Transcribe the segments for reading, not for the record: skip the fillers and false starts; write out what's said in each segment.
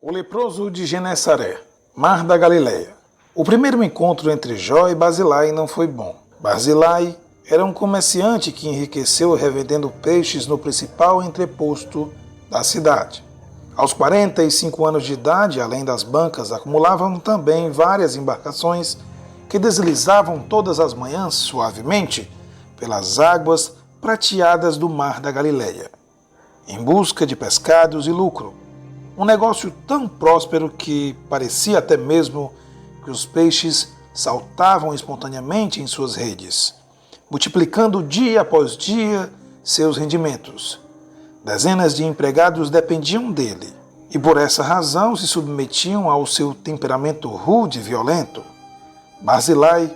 O leproso de Genesaré, Mar da Galileia. O primeiro encontro entre Jó e Barzilai não foi bom. Barzilai era um comerciante que enriqueceu revendendo peixes no principal entreposto da cidade. Aos 45 anos de idade, além das bancas, acumulavam também várias embarcações que deslizavam todas as manhãs suavemente pelas águas prateadas do Mar da Galileia, em busca de pescados e lucro. Um negócio tão próspero que parecia até mesmo que os peixes saltavam espontaneamente em suas redes, multiplicando dia após dia seus rendimentos. Dezenas de empregados dependiam dele e por essa razão se submetiam ao seu temperamento rude e violento. Barzilai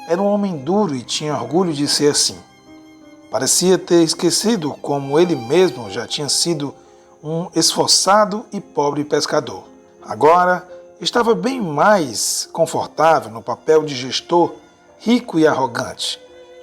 era um homem duro e tinha orgulho de ser assim. Parecia ter esquecido como ele mesmo já tinha sido um esforçado e pobre pescador. Agora estava bem mais confortável no papel de gestor rico e arrogante,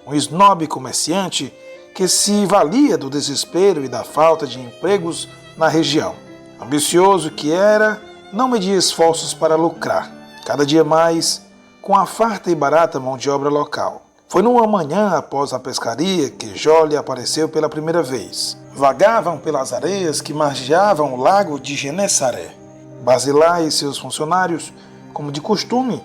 um snob comerciante que se valia do desespero e da falta de empregos na região. Ambicioso que era, não media esforços para lucrar, cada dia mais com a farta e barata mão de obra local. Foi numa manhã após a pescaria que Jó lhe apareceu pela primeira vez. Vagavam pelas areias que margeavam o lago de Genesaré. Barzilai e seus funcionários, como de costume,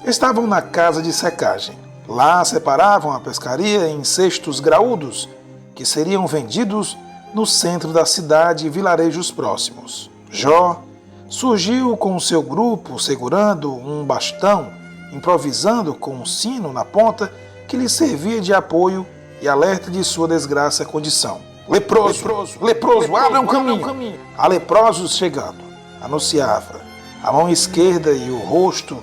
estavam na casa de secagem. Lá separavam a pescaria em cestos graúdos que seriam vendidos no centro da cidade e vilarejos próximos. Jó surgiu com seu grupo segurando um bastão, improvisando com um sino na ponta que lhe servia de apoio e alerta de sua desgraça condição. Leproso, abra um caminho! Há leprosos chegando, anunciava. A mão esquerda e o rosto,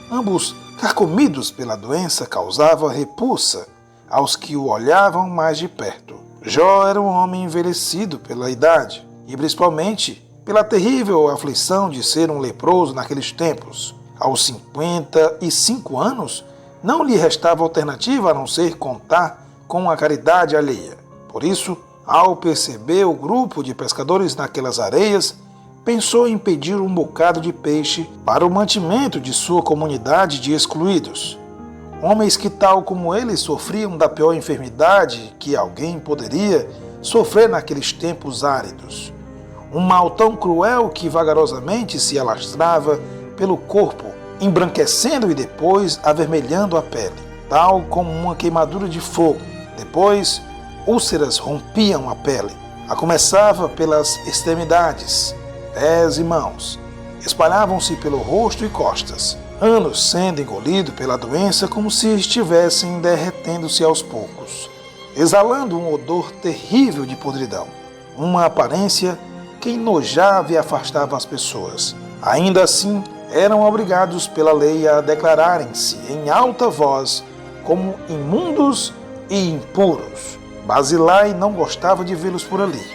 ambos carcomidos pela doença, causavam repulsa aos que o olhavam mais de perto. Jó era um homem envelhecido pela idade e principalmente pela terrível aflição de ser um leproso naqueles tempos. Aos 55 anos, não lhe restava alternativa a não ser contar com a caridade alheia. Por isso, ao perceber o grupo de pescadores naquelas areias, pensou em pedir um bocado de peixe para o mantimento de sua comunidade de excluídos. Homens que, tal como ele, sofriam da pior enfermidade que alguém poderia sofrer naqueles tempos áridos. Um mal tão cruel que vagarosamente se alastrava pelo corpo, embranquecendo e depois avermelhando a pele, tal como uma queimadura de fogo. Depois, úlceras rompiam a pele. A começava pelas extremidades, pés e mãos. Espalhavam-se pelo rosto e costas, anos sendo engolido pela doença como se estivessem derretendo-se aos poucos, exalando um odor terrível de podridão, uma aparência que enojava e afastava as pessoas. Ainda assim, eram obrigados pela lei a declararem-se em alta voz como imundos e impuros. Barzilai não gostava de vê-los por ali,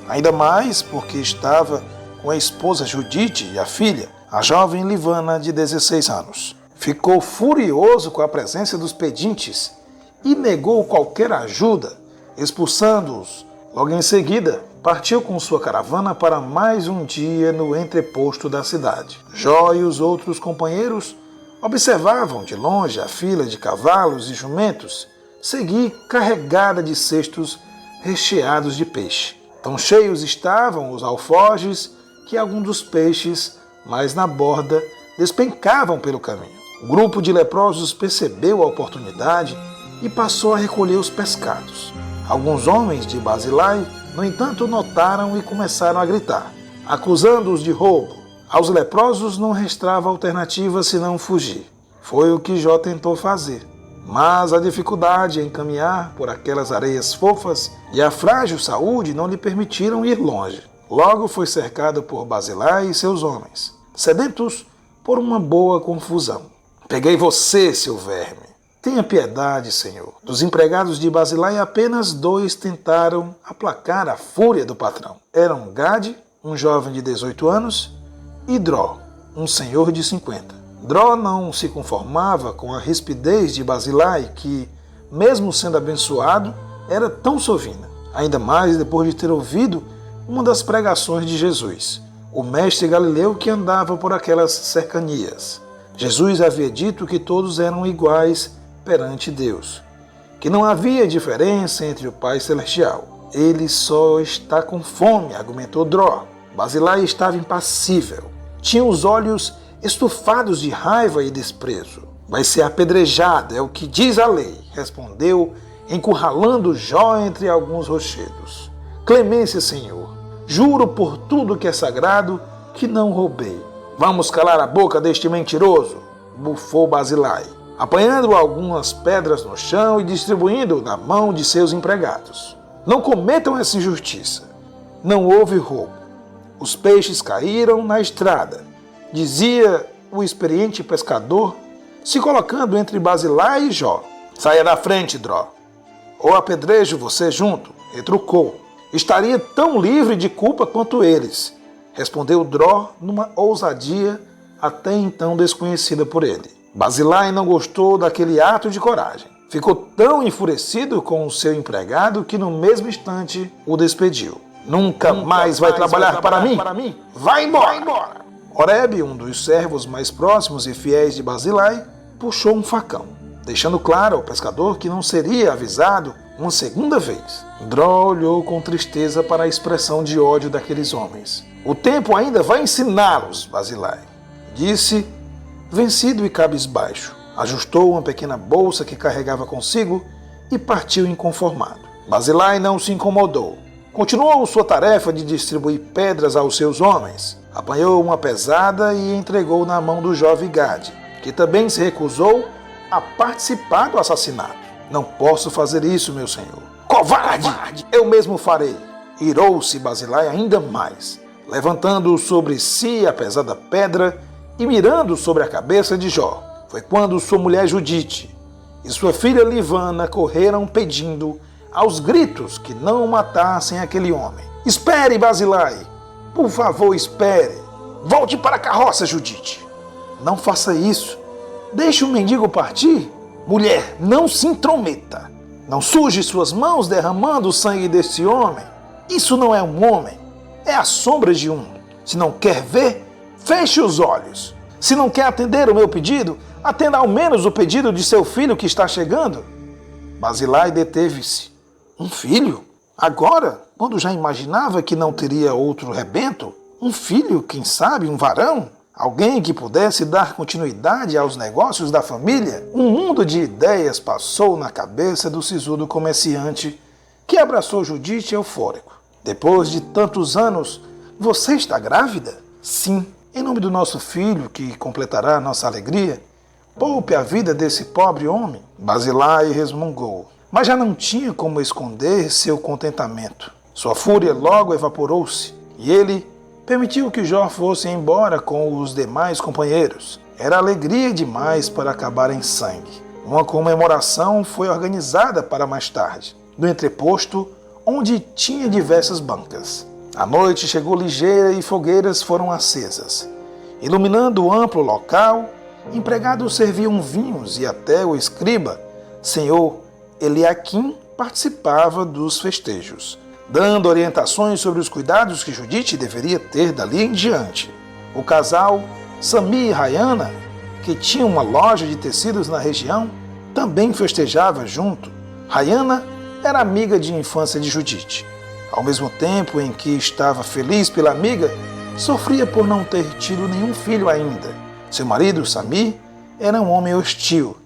ainda mais porque estava com a esposa Judite e a filha, a jovem Livana de 16 anos. Ficou furioso com a presença dos pedintes e negou qualquer ajuda, expulsando-os. Logo em seguida, partiu com sua caravana para mais um dia no entreposto da cidade. Jó e os outros companheiros observavam de longe a fila de cavalos e jumentos seguir carregada de cestos recheados de peixe. Tão cheios estavam os alforjes que alguns dos peixes, mais na borda, despencavam pelo caminho. O grupo de leprosos percebeu a oportunidade e passou a recolher os pescados. Alguns homens de Barzilai, no entanto, notaram e começaram a gritar, acusando-os de roubo. Aos leprosos não restava alternativa senão fugir. Foi o que Jó tentou fazer. Mas a dificuldade em caminhar por aquelas areias fofas e a frágil saúde não lhe permitiram ir longe. Logo foi cercado por Barzilai e seus homens, sedentos por uma boa confusão. Peguei você, seu verme! Tenha piedade, Senhor. Dos empregados de Barzilai, apenas 2 tentaram aplacar a fúria do patrão. Eram Gade, um jovem de 18 anos, e Dró, um senhor de 50. Dró não se conformava com a rispidez de Barzilai, que, mesmo sendo abençoado, era tão sovina, ainda mais depois de ter ouvido uma das pregações de Jesus. o mestre galileu que andava por aquelas cercanias. Jesus havia dito que todos eram iguais perante Deus, que não havia diferença entre o Pai Celestial. Ele só está com fome, argumentou Dró. Basilai estava impassível. Tinha os olhos estufados de raiva e desprezo. Vai ser apedrejado, é o que diz a lei, respondeu, encurralando Jó entre alguns rochedos. Clemência, Senhor, juro por tudo que é sagrado que não roubei. Vamos calar a boca deste mentiroso, bufou Basilai, apanhando algumas pedras no chão e distribuindo na mão de seus empregados. Não cometam essa injustiça. Não houve roubo. Os peixes caíram na estrada, dizia o experiente pescador, se colocando entre Basilai e Jó. Saia da frente, Dró, ou apedrejo você junto, retrucou. Estaria tão livre de culpa quanto eles, respondeu Dró numa ousadia até então desconhecida por ele. Basilai não gostou daquele ato de coragem. Ficou tão enfurecido com o seu empregado que no mesmo instante o despediu. Nunca mais vai trabalhar para mim? Vai embora! Oreb, um dos servos mais próximos e fiéis de Basilai, puxou um facão, deixando claro ao pescador que não seria avisado uma segunda vez. Dró olhou com tristeza para a expressão de ódio daqueles homens. O tempo ainda vai ensiná-los, Basilai, disse, vencido e cabisbaixo. Ajustou uma pequena bolsa que carregava consigo e partiu inconformado. Basilai não se incomodou. Continuou sua tarefa de distribuir pedras aos seus homens. Apanhou uma pesada e entregou na mão do jovem Gade, que também se recusou a participar do assassinato. Não posso fazer isso, meu senhor. Covarde! Eu mesmo farei. Irou-se Basilai ainda mais, levantando sobre si a pesada pedra e mirando sobre a cabeça de Jó. Foi quando sua mulher Judite e sua filha Livana correram pedindo aos gritos que não matassem aquele homem. Espere, Basilai! Por favor, espere! Volte para a carroça, Judite! Não faça isso! Deixe o mendigo partir! Mulher, não se intrometa! Não suje suas mãos derramando o sangue desse homem! Isso não é um homem! É a sombra de um! Se não quer ver, feche os olhos! Se não quer atender o meu pedido, atenda ao menos o pedido de seu filho que está chegando. Basilai deteve-se. Um filho? Agora, quando já imaginava que não teria outro rebento? Um filho, quem sabe, um varão? Alguém que pudesse dar continuidade aos negócios da família? Um mundo de ideias passou na cabeça do sisudo comerciante, que abraçou Judite eufórico. Depois de tantos anos, você está grávida? Sim. Em nome do nosso filho, que completará nossa alegria, poupe a vida desse pobre homem. Basilai resmungou, mas já não tinha como esconder seu contentamento. Sua fúria logo evaporou-se e ele permitiu que Jó fosse embora com os demais companheiros. Era alegria demais para acabar em sangue. Uma comemoração foi organizada para mais tarde, no entreposto, onde tinha diversas bancas. A noite chegou ligeira e fogueiras foram acesas. Iluminando o amplo local, empregados serviam vinhos e até o escriba, senhor Eliaquim, participava dos festejos, dando orientações sobre os cuidados que Judite deveria ter dali em diante. O casal, Sami e Rayana, que tinha uma loja de tecidos na região, também festejava junto. Rayana era amiga de infância de Judite. Ao mesmo tempo em que estava feliz pela amiga, sofria por não ter tido nenhum filho ainda. Seu marido, Sami, era um homem hostil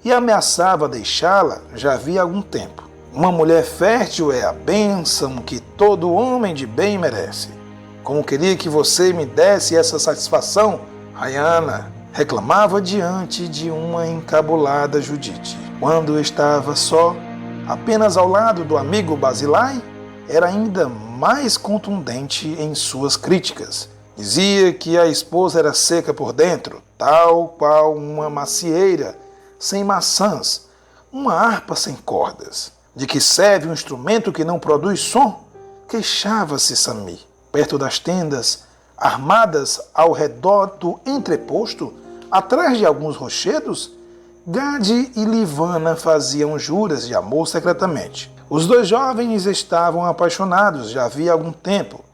e ameaçava deixá-la já havia algum tempo. Uma mulher fértil é a bênção que todo homem de bem merece. Como queria que você me desse essa satisfação, Rayana reclamava diante de uma encabulada Judite. Quando estava só, apenas ao lado do amigo Basilai, era ainda mais contundente em suas críticas. Dizia que a esposa era seca por dentro, tal qual uma macieira sem maçãs, uma harpa sem cordas. De que serve um instrumento que não produz som? Queixava-se Sami. Perto das tendas, armadas ao redor do entreposto, atrás de alguns rochedos, Gade e Livana faziam juras de amor secretamente. Os dois jovens estavam apaixonados já havia algum tempo,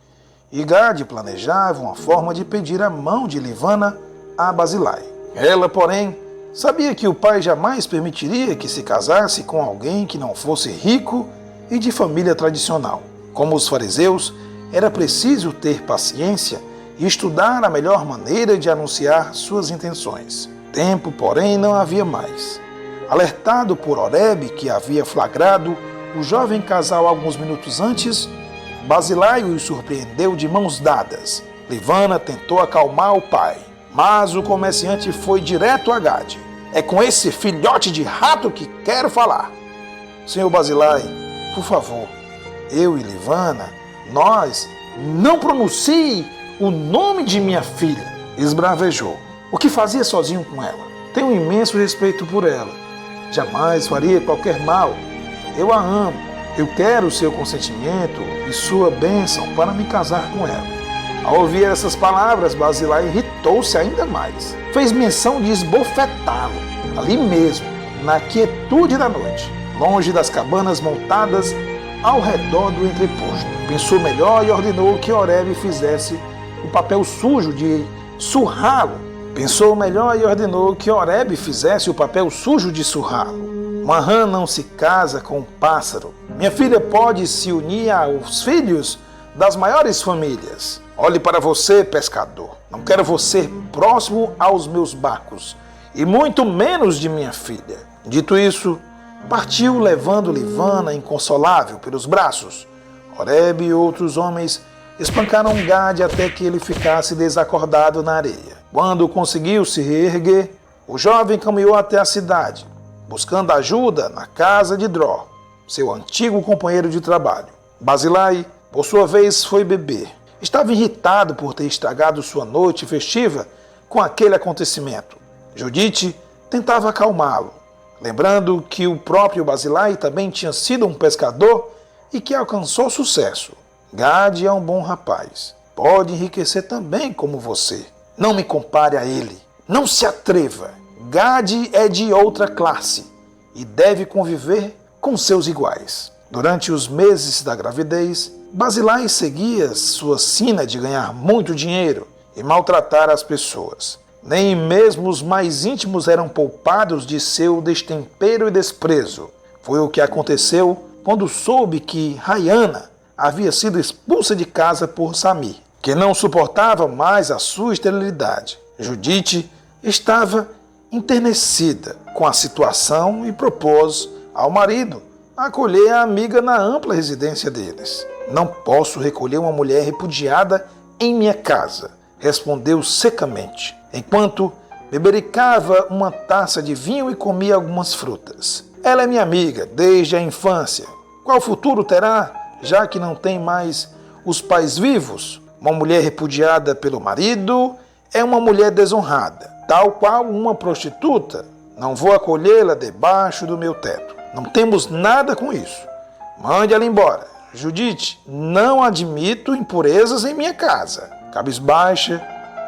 e Gade planejava uma forma de pedir a mão de Livana a Barzilai. Ela, porém, sabia que o pai jamais permitiria que se casasse com alguém que não fosse rico e de família tradicional. Como os fariseus, era preciso ter paciência e estudar a melhor maneira de anunciar suas intenções. Tempo, porém, não havia mais. Alertado por Oreb, que havia flagrado o jovem casal alguns minutos antes, Barzilai os surpreendeu de mãos dadas. Livana tentou acalmar o pai, mas o comerciante foi direto a Gade. É com esse filhote de rato que quero falar. Senhor Barzilai, por favor, eu e Livana, nós, não pronuncie o nome de minha filha, esbravejou. O que fazia sozinho com ela? Tenho um imenso respeito por ela. Jamais faria qualquer mal. Eu a amo. Eu quero o seu consentimento e sua bênção para me casar com ela. Ao ouvir essas palavras, Barzilai irritou-se ainda mais. Fez menção de esbofetá-lo, ali mesmo, na quietude da noite, longe das cabanas montadas ao redor do entreposto. Pensou melhor e ordenou que Oreb fizesse o papel sujo de surrá-lo. Uma rã não se casa com um pássaro. Minha filha pode se unir aos filhos das maiores famílias. Olhe para você, pescador. Não quero você próximo aos meus barcos, e muito menos de minha filha. Dito isso, partiu levando Livana inconsolável pelos braços. Oreb e outros homens espancaram Gade até que ele ficasse desacordado na areia. Quando conseguiu se reerguer, o jovem caminhou até a cidade, buscando ajuda na casa de Dró, seu antigo companheiro de trabalho. Barzilai, por sua vez, foi beber. Estava irritado por ter estragado sua noite festiva com aquele acontecimento. Judite tentava acalmá-lo, lembrando que o próprio Barzilai também tinha sido um pescador e que alcançou sucesso. Gade é um bom rapaz. Pode enriquecer também como você. Não me compare a ele. Não se atreva. Gade é de outra classe e deve conviver com seus iguais. Durante os meses da gravidez, Barzilai seguia sua sina de ganhar muito dinheiro e maltratar as pessoas. Nem mesmo os mais íntimos eram poupados de seu destempero e desprezo. Foi o que aconteceu quando soube que Rayana havia sido expulsa de casa por Samir, que não suportava mais a sua esterilidade. Judite estava enternecida com a situação e propôs ao marido acolher a amiga na ampla residência deles. Não posso recolher uma mulher repudiada em minha casa, respondeu secamente, enquanto bebericava uma taça de vinho e comia algumas frutas. Ela é minha amiga desde a infância. Qual futuro terá, já que não tem mais os pais vivos? Uma mulher repudiada pelo marido é uma mulher desonrada, tal qual uma prostituta. Não vou acolhê-la debaixo do meu teto. Não temos nada com isso. Mande ela embora. Judite, não admito impurezas em minha casa. Cabisbaixa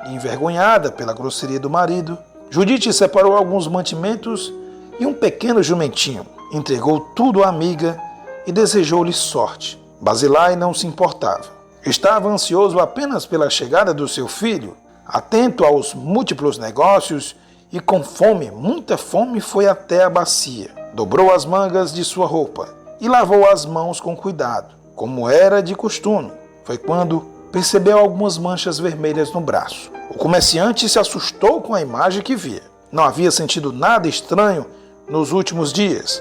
e envergonhada pela grosseria do marido, Judite separou alguns mantimentos e um pequeno jumentinho. Entregou tudo à amiga e desejou-lhe sorte. Barzilai não se importava. Estava ansioso apenas pela chegada do seu filho, atento aos múltiplos negócios e com fome, muita fome, foi até a bacia. Dobrou as mangas de sua roupa e lavou as mãos com cuidado, como era de costume. Foi quando percebeu algumas manchas vermelhas no braço. O comerciante se assustou com a imagem que via. Não havia sentido nada estranho nos últimos dias,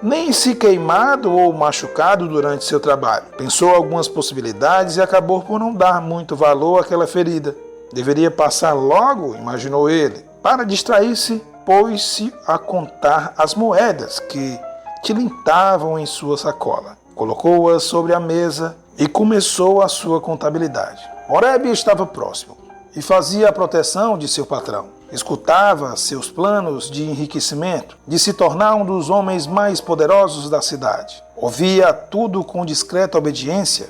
nem se queimado ou machucado durante seu trabalho. Pensou algumas possibilidades e acabou por não dar muito valor àquela ferida. Deveria passar logo, imaginou ele. Para distrair-se, pôs-se a contar as moedas que tilintavam em sua sacola. Colocou-as sobre a mesa e começou a sua contabilidade. Oreb estava próximo e fazia a proteção de seu patrão. Escutava seus planos de enriquecimento, de se tornar um dos homens mais poderosos da cidade. Ouvia tudo com discreta obediência,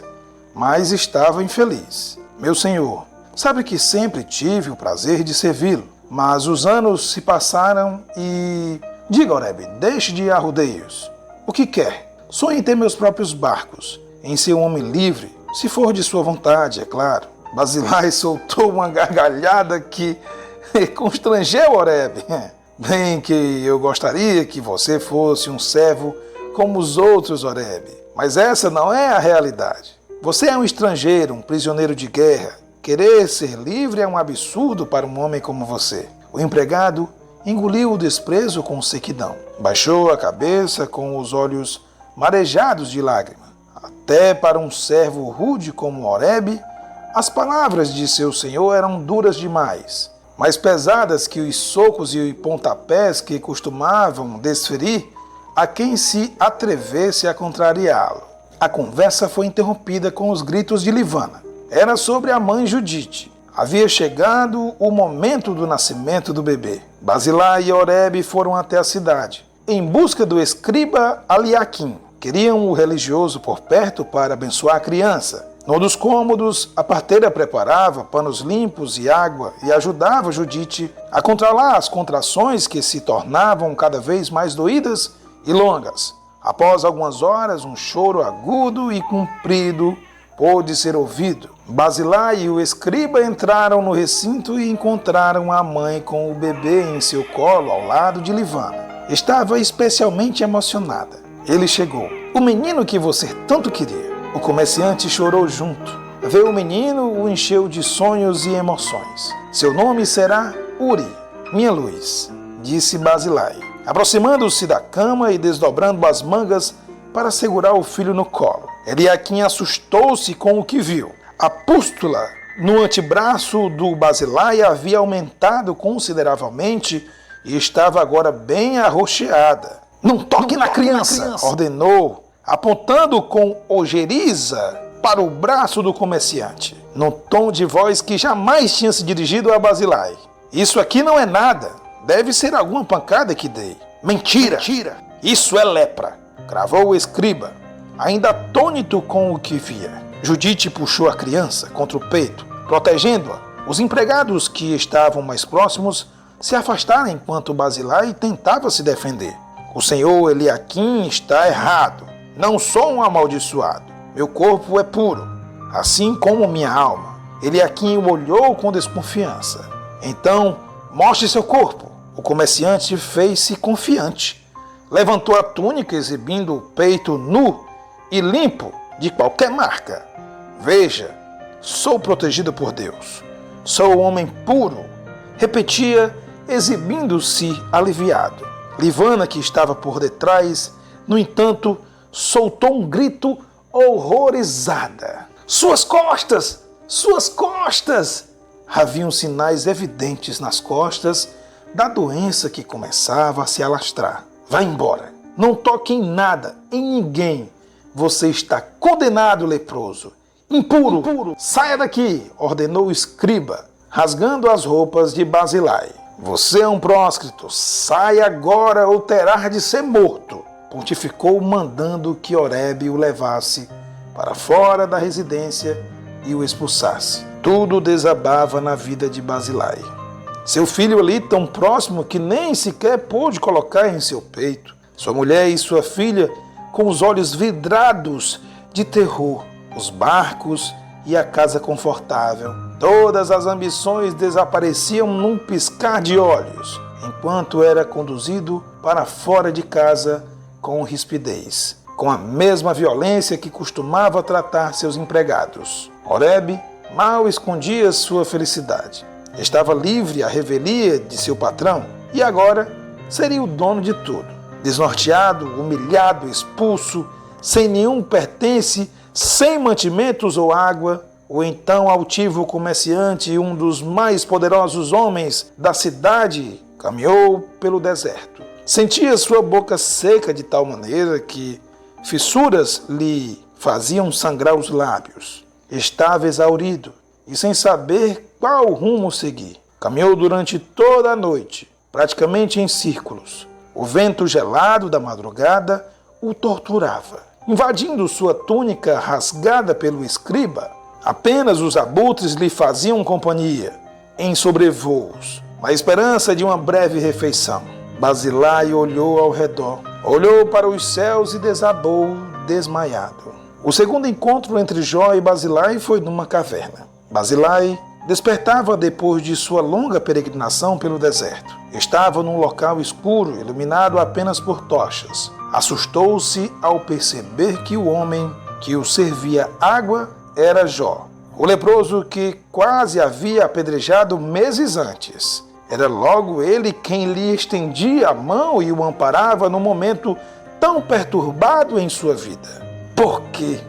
mas estava infeliz. Meu senhor, sabe que sempre tive o prazer de servi-lo, mas os anos se passaram e... Diga, Oreb, deixe de arrudeios. O que quer? Sonho em ter meus próprios barcos, em ser um homem livre, Se for de sua vontade, é claro. Basilai soltou uma gargalhada que constrangeu Oreb. Bem que eu gostaria que você fosse um servo como os outros, Oreb. Mas essa não é a realidade. Você é um estrangeiro, um prisioneiro de guerra. Querer ser livre é um absurdo para um homem como você. O empregado engoliu o desprezo com sequidão. Baixou a cabeça com os olhos marejados de lágrima. Até para um servo rude como Oreb, as palavras de seu senhor eram duras demais, mais pesadas que os socos e pontapés que costumavam desferir a quem se atrevesse a contrariá-lo. A conversa foi interrompida com os gritos de Livana. Era sobre a mãe Judite. Havia chegado o momento do nascimento do bebê. Basilai e Oreb foram até a cidade, em busca do escriba Eliaquim. Queriam o religioso por perto para abençoar a criança. Num dos cômodos, a parteira preparava panos limpos e água e ajudava Judite a controlar as contrações que se tornavam cada vez mais doídas e longas. Após algumas horas, um choro agudo e comprido pôde ser ouvido. Basilai e o escriba entraram no recinto e encontraram a mãe com o bebê em seu colo ao lado de Livana. Estava especialmente emocionada. Ele chegou. O menino que você tanto queria. O comerciante chorou junto. Ver o menino o encheu de sonhos e emoções. Seu nome será Uri, minha luz, disse Basilai, aproximando-se da cama e desdobrando as mangas para segurar o filho no colo. Eliaquim assustou-se com o que viu. A pústula no antebraço do Basilai havia aumentado consideravelmente e estava agora bem arroxeada. Não toque na criança, ordenou, apontando com ojeriza para o braço do comerciante, num tom de voz que jamais tinha se dirigido a Basilai. Isso aqui não é nada. Deve ser alguma pancada que dei. Mentira! Isso é lepra, cravou o escriba, ainda atônito com o que via. Judite puxou a criança contra o peito, protegendo-a. Os empregados que estavam mais próximos se afastaram enquanto Basilai tentava se defender. O senhor Eliaquim está errado. Não sou um amaldiçoado. Meu corpo é puro, assim como minha alma. Eliaquim o olhou com desconfiança. Então, mostre seu corpo. O comerciante fez-se confiante. Levantou a túnica, exibindo o peito nu e limpo de qualquer marca. Veja, sou protegido por Deus. Sou homem puro, repetia, exibindo-se aliviado. Livana, que estava por detrás, no entanto, soltou um grito horrorizada. Suas costas! Suas costas! Haviam sinais evidentes nas costas da doença que começava a se alastrar. Vá embora. Não toque em nada, em ninguém. Você está condenado, leproso. Impuro! Saia daqui! Ordenou o escriba, rasgando as roupas de Basilai. Você é um próscrito. Saia agora ou terá de ser morto. Pontificou, mandando que Oreb o levasse para fora da residência e o expulsasse. Tudo desabava na vida de Basilai. Seu filho ali, tão próximo que nem sequer pôde colocar em seu peito. Sua mulher e sua filha, com os olhos vidrados de terror. Os barcos e a casa confortável. Todas as ambições desapareciam num piscar de olhos, enquanto era conduzido para fora de casa com rispidez, com a mesma violência que costumava tratar seus empregados. Oreb mal escondia sua felicidade. Estava livre à revelia de seu patrão e agora seria o dono de tudo. Desnorteado, humilhado, expulso, sem nenhum pertence, sem mantimentos ou água, o então altivo comerciante e um dos mais poderosos homens da cidade caminhou pelo deserto. Sentia sua boca seca de tal maneira que fissuras lhe faziam sangrar os lábios. Estava exaurido e sem saber qual rumo seguir. Caminhou durante toda a noite, praticamente em círculos. O vento gelado da madrugada o torturava, invadindo sua túnica rasgada pelo escriba. Apenas os abutres lhe faziam companhia, em sobrevoos, na esperança de uma breve refeição. Basilai olhou ao redor, olhou para os céus e desabou desmaiado. O segundo encontro entre Jó e Barzilai foi numa caverna. Barzilai despertava depois de sua longa peregrinação pelo deserto. Estava num local escuro, iluminado apenas por tochas. Assustou-se ao perceber que o homem que o servia água era Jó, o leproso que quase havia apedrejado meses antes. Era logo ele quem lhe estendia a mão e o amparava num momento tão perturbado em sua vida. Por quê?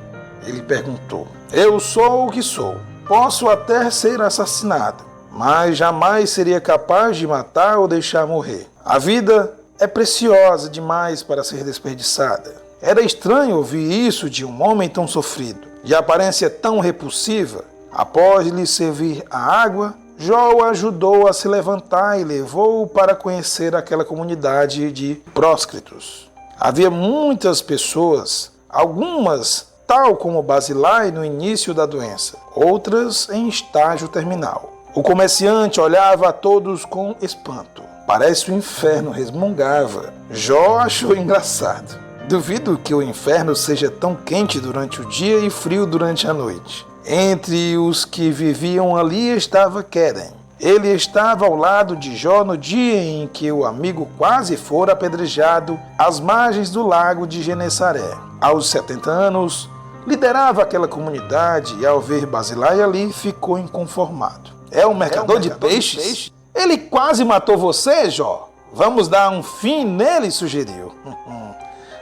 Ele perguntou. Eu sou o que sou. Posso até ser assassinado, mas jamais seria capaz de matar ou deixar morrer. A vida é preciosa demais para ser desperdiçada. Era estranho ouvir isso de um homem tão sofrido, de aparência tão repulsiva. Após lhe servir a água, Jó o ajudou a se levantar e levou-o para conhecer aquela comunidade de próscritos. Havia muitas pessoas, algumas tal como Barzilai no início da doença, outras em estágio terminal. O comerciante olhava a todos com espanto. Parece o inferno, resmungava. Jó achou engraçado. Duvido que o inferno seja tão quente durante o dia e frio durante a noite. Entre os que viviam ali estava Querem. Ele estava ao lado de Jó no dia em que o amigo quase fora apedrejado às margens do lago de Genesaré. Aos 70 anos, liderava aquela comunidade e ao ver Barzilai ali, ficou inconformado. É um mercador de peixes? Ele quase matou você, Jó? Vamos dar um fim nele, sugeriu.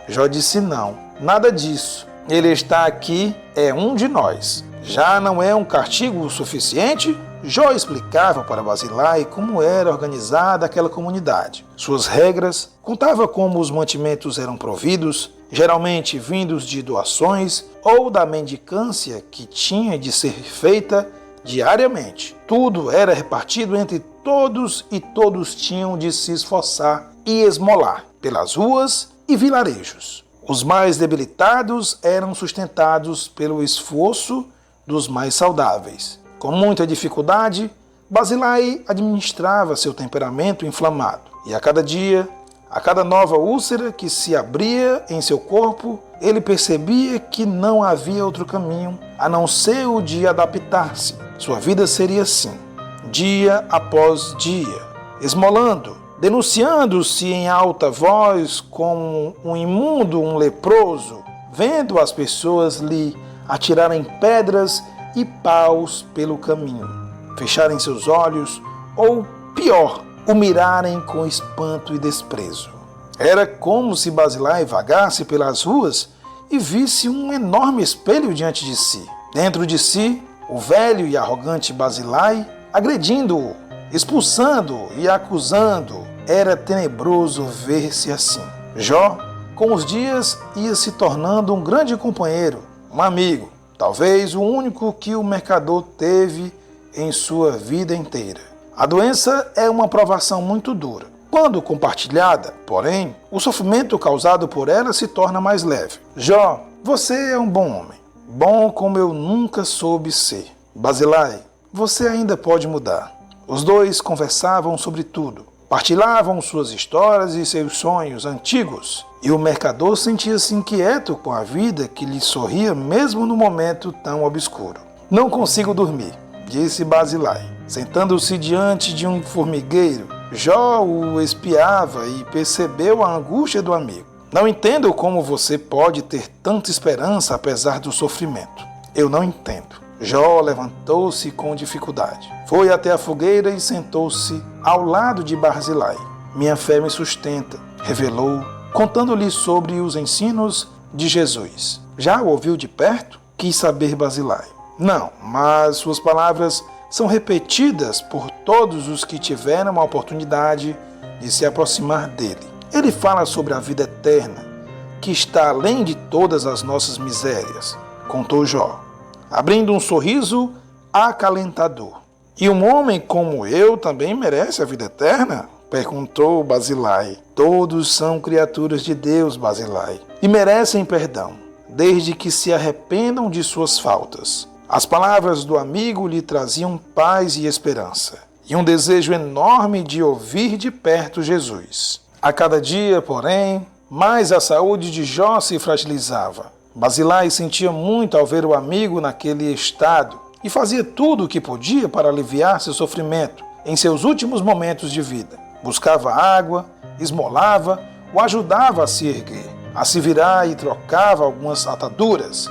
Jó disse não, nada disso. Ele está aqui, é um de nós. Já não é um castigo o suficiente? Jó explicava para Barzilai como era organizada aquela comunidade. Suas regras, contava como os mantimentos eram providos, geralmente vindos de doações ou da mendicância que tinha de ser feita diariamente. Tudo era repartido entre todos e todos tinham de se esforçar e esmolar pelas ruas e vilarejos. Os mais debilitados eram sustentados pelo esforço dos mais saudáveis. Com muita dificuldade, Barzilai administrava seu temperamento inflamado. E a cada dia, a cada nova úlcera que se abria em seu corpo, ele percebia que não havia outro caminho a não ser o de adaptar-se. Sua vida seria assim, dia após dia, esmolando, denunciando-se em alta voz como um imundo, um leproso, vendo as pessoas lhe atirarem pedras e paus pelo caminho, fecharem seus olhos ou, pior, o mirarem com espanto e desprezo. Era como se Barzilai vagasse pelas ruas e visse um enorme espelho diante de si. Dentro de si, o velho e arrogante Barzilai agredindo-o, expulsando-o e acusando. Era tenebroso ver-se assim. Jó, com os dias, ia se tornando um grande companheiro, um amigo, talvez o único que o mercador teve em sua vida inteira. A doença é uma provação muito dura. Quando compartilhada, porém, o sofrimento causado por ela se torna mais leve. Jó, você é um bom homem, bom como eu nunca soube ser. Barzilai, você ainda pode mudar. Os dois conversavam sobre tudo, partilhavam suas histórias e seus sonhos antigos, e o mercador sentia-se inquieto com a vida que lhe sorria mesmo no momento tão obscuro. Não consigo dormir, disse Barzilai, sentando-se diante de um formigueiro. Jó o espiava e percebeu a angústia do amigo. Não entendo como você pode ter tanta esperança apesar do sofrimento. Eu não entendo. Jó levantou-se com dificuldade. Foi até a fogueira e sentou-se ao lado de Barzilai. Minha fé me sustenta, revelou, contando-lhe sobre os ensinos de Jesus. Já o ouviu de perto? Quis saber Barzilai. Não, mas suas palavras são repetidas por todos os que tiveram a oportunidade de se aproximar dele. Ele fala sobre a vida eterna, que está além de todas as nossas misérias, contou Jó, abrindo um sorriso acalentador. E um homem como eu também merece a vida eterna? Perguntou Barzilai. Todos são criaturas de Deus, Barzilai, e merecem perdão, desde que se arrependam de suas faltas. As palavras do amigo lhe traziam paz e esperança, e um desejo enorme de ouvir de perto Jesus. A cada dia, porém, mais a saúde de Jó se fragilizava. Basilai sentia muito ao ver o amigo naquele estado e fazia tudo o que podia para aliviar seu sofrimento em seus últimos momentos de vida. Buscava água, esmolava, o ajudava a se erguer, a se virar e trocava algumas ataduras.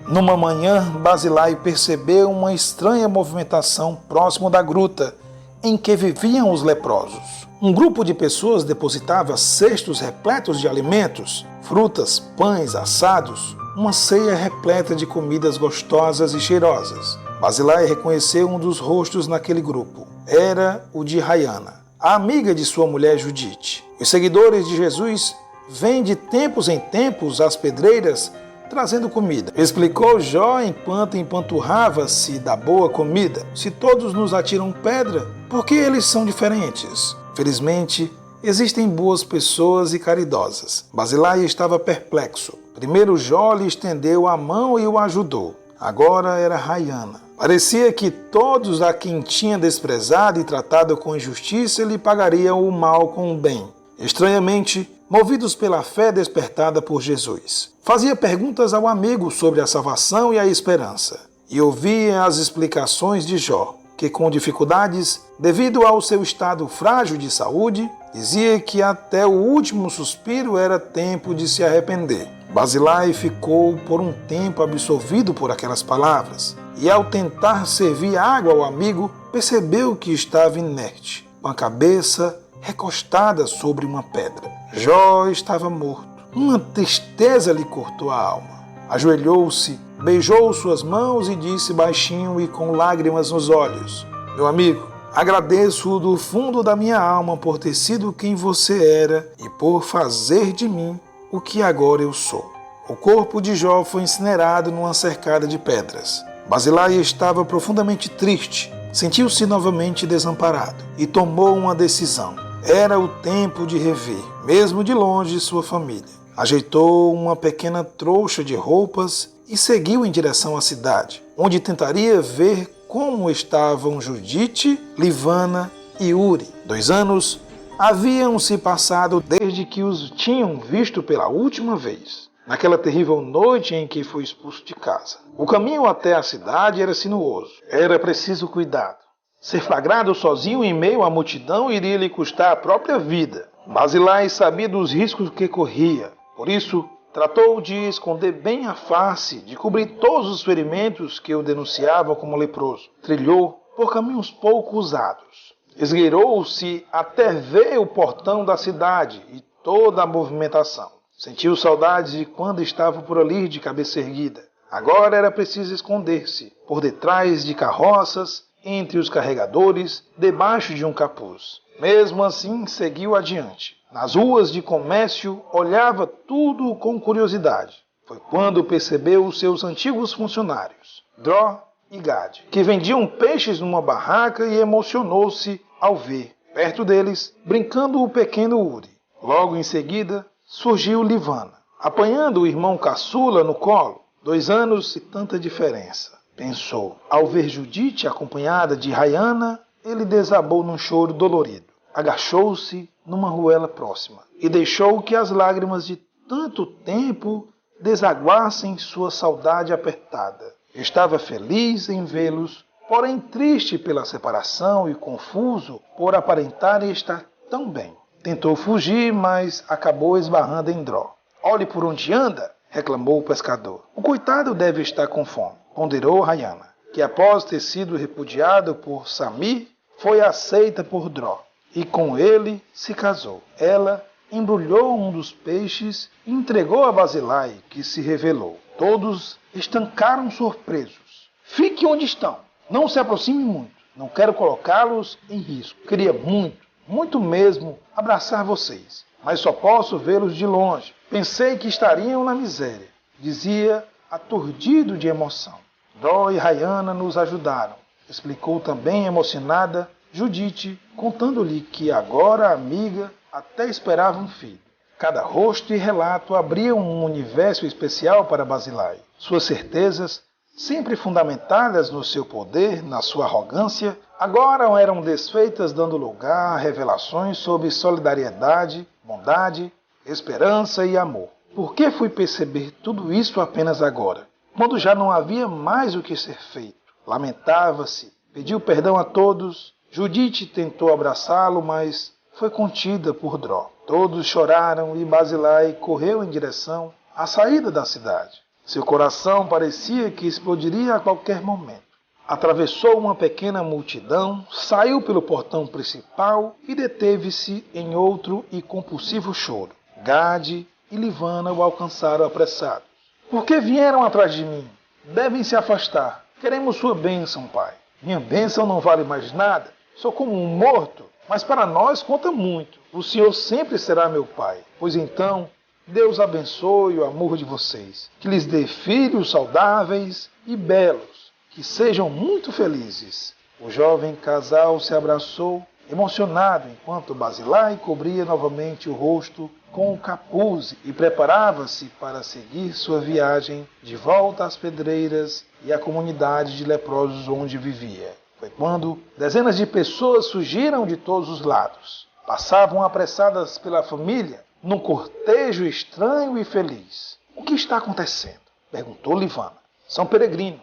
Numa manhã, Basilai percebeu uma estranha movimentação próximo da gruta em que viviam os leprosos. Um grupo de pessoas depositava cestos repletos de alimentos, frutas, pães assados, uma ceia repleta de comidas gostosas e cheirosas. Basilai reconheceu um dos rostos naquele grupo. Era o de Raiana, a amiga de sua mulher Judite. Os seguidores de Jesus vêm de tempos em tempos às pedreiras trazendo comida. Explicou Jó enquanto empanturrava-se da boa comida. Se todos nos atiram pedra, por que eles são diferentes? Felizmente, existem boas pessoas e caridosas. Basilai estava perplexo. Primeiro Jó lhe estendeu a mão e o ajudou. Agora era Raiana. Parecia que todos a quem tinha desprezado e tratado com injustiça lhe pagariam o mal com o bem. Estranhamente, movidos pela fé despertada por Jesus, fazia perguntas ao amigo sobre a salvação e a esperança, e ouvia as explicações de Jó, que com dificuldades, devido ao seu estado frágil de saúde, dizia que até o último suspiro era tempo de se arrepender. Basilai ficou por um tempo absorvido por aquelas palavras, e ao tentar servir água ao amigo, percebeu que estava inerte, com a cabeça recostada sobre uma pedra. Jó estava morto. Uma tristeza lhe cortou a alma. Ajoelhou-se, beijou suas mãos e disse baixinho e com lágrimas nos olhos: Meu amigo, agradeço do fundo da minha alma por ter sido quem você era e por fazer de mim o que agora eu sou. O corpo de Jó foi incinerado numa cercada de pedras. Basilai estava profundamente triste. Sentiu-se novamente desamparado e tomou uma decisão. Era o tempo de rever, mesmo de longe, sua família. Ajeitou uma pequena trouxa de roupas e seguiu em direção à cidade, onde tentaria ver como estavam Judite, Livana e Uri. 2 anos haviam se passado desde que os tinham visto pela última vez, naquela terrível noite em que foi expulso de casa. O caminho até a cidade era sinuoso. Era preciso cuidado. Ser flagrado sozinho em meio à multidão iria lhe custar a própria vida. Basilai sabia dos riscos que corria. Por isso, tratou de esconder bem a face, de cobrir todos os ferimentos que o denunciavam como leproso. Trilhou por caminhos pouco usados. Esgueirou-se até ver o portão da cidade e toda a movimentação. Sentiu saudades de quando estava por ali de cabeça erguida. Agora era preciso esconder-se por detrás de carroças, entre os carregadores, debaixo de um capuz. Mesmo assim, seguiu adiante. Nas ruas de comércio, olhava tudo com curiosidade. Foi quando percebeu os seus antigos funcionários, Dró e Gad, que vendiam peixes numa barraca e emocionou-se ao ver, perto deles, brincando o pequeno Uri. Logo em seguida, surgiu Livana, apanhando o irmão caçula no colo. 2 anos e tanta diferença, pensou. Ao ver Judite acompanhada de Raiana, ele desabou num choro dolorido. Agachou-se numa ruela próxima e deixou que as lágrimas de tanto tempo desaguassem sua saudade apertada. Estava feliz em vê-los, porém triste pela separação e confuso por aparentarem estar tão bem. Tentou fugir, mas acabou esbarrando em Dró. Olhe por onde anda, reclamou o pescador. O coitado deve estar com fome, ponderou Raiana, que após ter sido repudiado por Samir, foi aceita por Dró, e com ele se casou. Ela embrulhou um dos peixes e entregou a Basilai, que se revelou. Todos estancaram surpresos. Fique onde estão, não se aproxime muito, não quero colocá-los em risco. Queria muito mesmo abraçar vocês, mas só posso vê-los de longe. Pensei que estariam na miséria, dizia aturdido de emoção. Dró e Raiana nos ajudaram, explicou também emocionada Judite, contando-lhe que agora a amiga até esperava um filho. Cada rosto e relato abriam um universo especial para Basilai. Suas certezas, sempre fundamentadas no seu poder, na sua arrogância, agora eram desfeitas, dando lugar a revelações sobre solidariedade, bondade, esperança e amor. Por que fui perceber tudo isso apenas agora, quando já não havia mais o que ser feito? Lamentava-se, pediu perdão a todos. Judite tentou abraçá-lo, mas foi contida por Dró. Todos choraram e Basilai correu em direção à saída da cidade. Seu coração parecia que explodiria a qualquer momento. Atravessou uma pequena multidão, saiu pelo portão principal e deteve-se em outro e compulsivo choro. Gade e Livana o alcançaram apressados. Por que vieram atrás de mim? Devem se afastar. Queremos sua bênção, pai. Minha bênção não vale mais nada. Sou como um morto, mas para nós conta muito. O Senhor sempre será meu pai. Pois então, Deus abençoe o amor de vocês. Que lhes dê filhos saudáveis e belos. Que sejam muito felizes. O jovem casal se abraçou, emocionado, enquanto Basilai cobria novamente o rosto com o capuz e preparava-se para seguir sua viagem de volta às pedreiras e à comunidade de leprosos onde vivia. Foi quando dezenas de pessoas surgiram de todos os lados. Passavam apressadas pela família, num cortejo estranho e feliz. O que está acontecendo? Perguntou Livana. São peregrinos.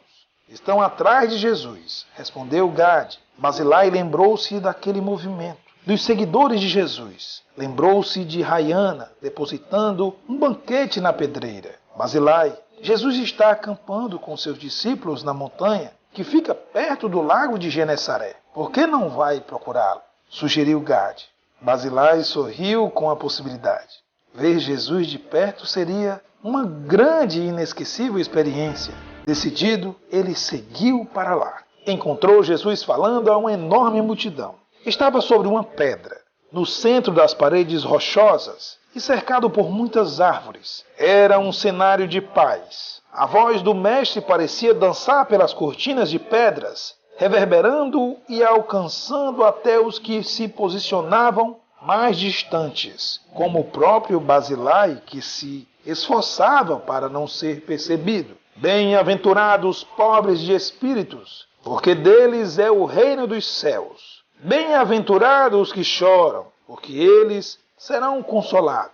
Estão atrás de Jesus, respondeu Gade. Basilai lembrou-se daquele movimento, dos seguidores de Jesus. Lembrou-se de Raiana, depositando um banquete na pedreira. Basilai, Jesus está acampando com seus discípulos na montanha, que fica perto do lago de Genesaré. Por que não vai procurá-lo? Sugeriu Gade. Basilai sorriu com a possibilidade. Ver Jesus de perto seria uma grande e inesquecível experiência. Decidido, ele seguiu para lá. Encontrou Jesus falando a uma enorme multidão. Estava sobre uma pedra, no centro das paredes rochosas e cercado por muitas árvores. Era um cenário de paz. A voz do mestre parecia dançar pelas cortinas de pedras, reverberando e alcançando até os que se posicionavam mais distantes, como o próprio Basilai, que se esforçava para não ser percebido. Bem-aventurados pobres de espíritos, porque deles é o reino dos céus. Bem-aventurados os que choram, porque eles serão consolados.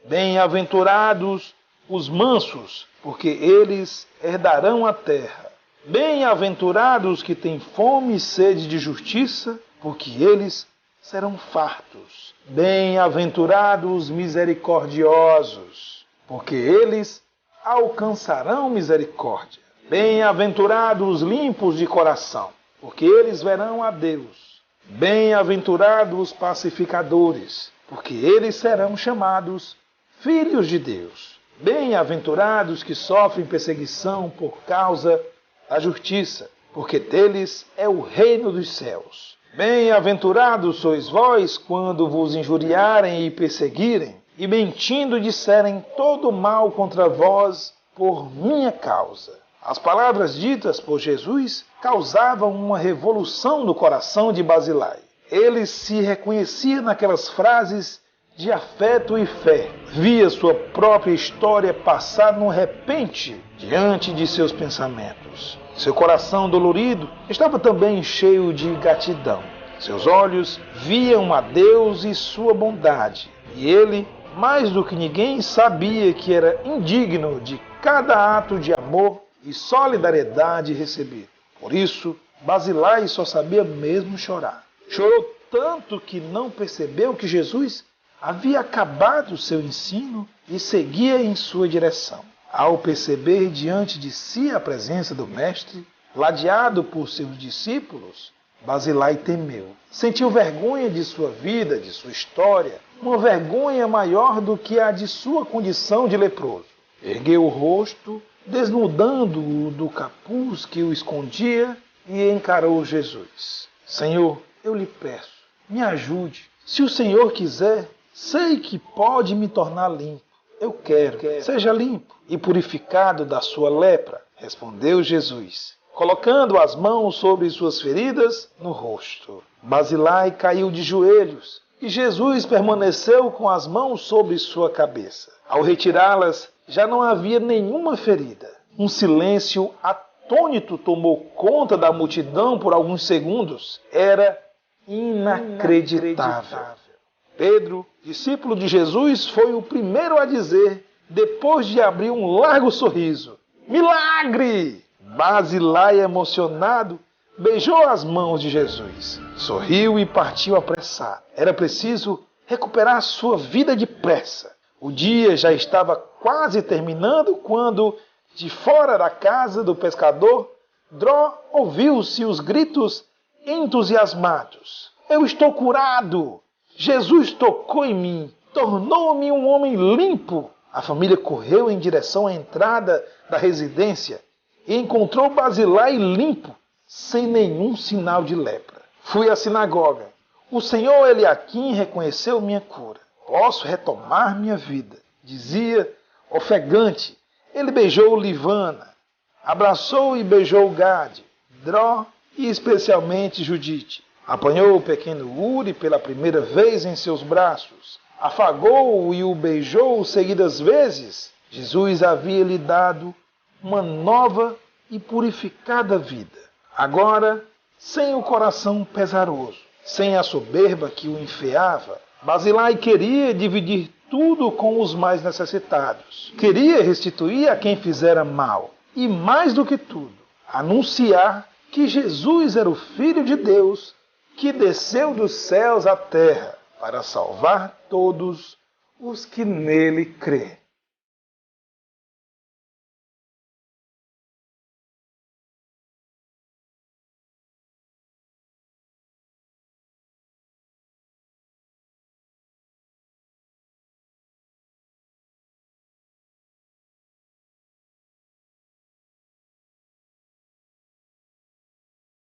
Bem-aventurados os mansos, porque eles herdarão a terra. Bem-aventurados os que têm fome e sede de justiça, porque eles serão fartos. Bem-aventurados os misericordiosos, porque eles alcançarão misericórdia. Bem-aventurados os limpos de coração, porque eles verão a Deus. Bem-aventurados os pacificadores, porque eles serão chamados filhos de Deus. Bem-aventurados que sofrem perseguição por causa da justiça, porque deles é o reino dos céus. Bem-aventurados sois vós quando vos injuriarem e perseguirem, e mentindo disserem todo mal contra vós por minha causa. As palavras ditas por Jesus causavam uma revolução no coração de Basilai. Ele se reconhecia naquelas frases de afeto e fé. Via sua própria história passar no repente diante de seus pensamentos. Seu coração dolorido estava também cheio de gratidão. Seus olhos viam a Deus e sua bondade, e ele, mais do que ninguém, sabia que era indigno de cada ato de amor e solidariedade recebido. Por isso, Basilai só sabia mesmo chorar. Chorou tanto que não percebeu que Jesus havia acabado seu ensino e seguia em sua direção. Ao perceber diante de si a presença do Mestre, ladeado por seus discípulos, Basilai temeu. Sentiu vergonha de sua vida, de sua história, uma vergonha maior do que a de sua condição de leproso. Ergueu o rosto, desnudando-o do capuz que o escondia, e encarou Jesus. Senhor, eu lhe peço, me ajude. Se o Senhor quiser, sei que pode me tornar limpo. Eu quero. Seja limpo e purificado da sua lepra, respondeu Jesus, colocando as mãos sobre suas feridas no rosto. Basilai caiu de joelhos e Jesus permaneceu com as mãos sobre sua cabeça. Ao retirá-las, já não havia nenhuma ferida. Um silêncio atônito tomou conta da multidão por alguns segundos. Era inacreditável. Pedro, discípulo de Jesus, foi o primeiro a dizer depois de abrir um largo sorriso. Milagre! Basilai, emocionado, beijou as mãos de Jesus, sorriu e partiu apressado. Era preciso recuperar sua vida depressa. O dia já estava quase terminando quando, de fora da casa do pescador, Dró ouviu-se os gritos entusiasmados. Eu estou curado! Jesus tocou em mim, tornou-me um homem limpo. A família correu em direção à entrada da residência e encontrou Basilai limpo, sem nenhum sinal de lepra. Fui à sinagoga. O Senhor Eliaquim reconheceu minha cura. Posso retomar minha vida, dizia ofegante. Ele beijou Livana, abraçou e beijou Gade, Dró e especialmente Judite. Apanhou o pequeno Uri pela primeira vez em seus braços. Afagou-o e o beijou seguidas vezes. Jesus havia lhe dado uma nova e purificada vida. Agora, sem o coração pesaroso, sem a soberba que o enfeava, Basilai queria dividir tudo com os mais necessitados. Queria restituir a quem fizera mal. E mais do que tudo, anunciar que Jesus era o Filho de Deus que desceu dos céus à terra para salvar todos os que nele crê.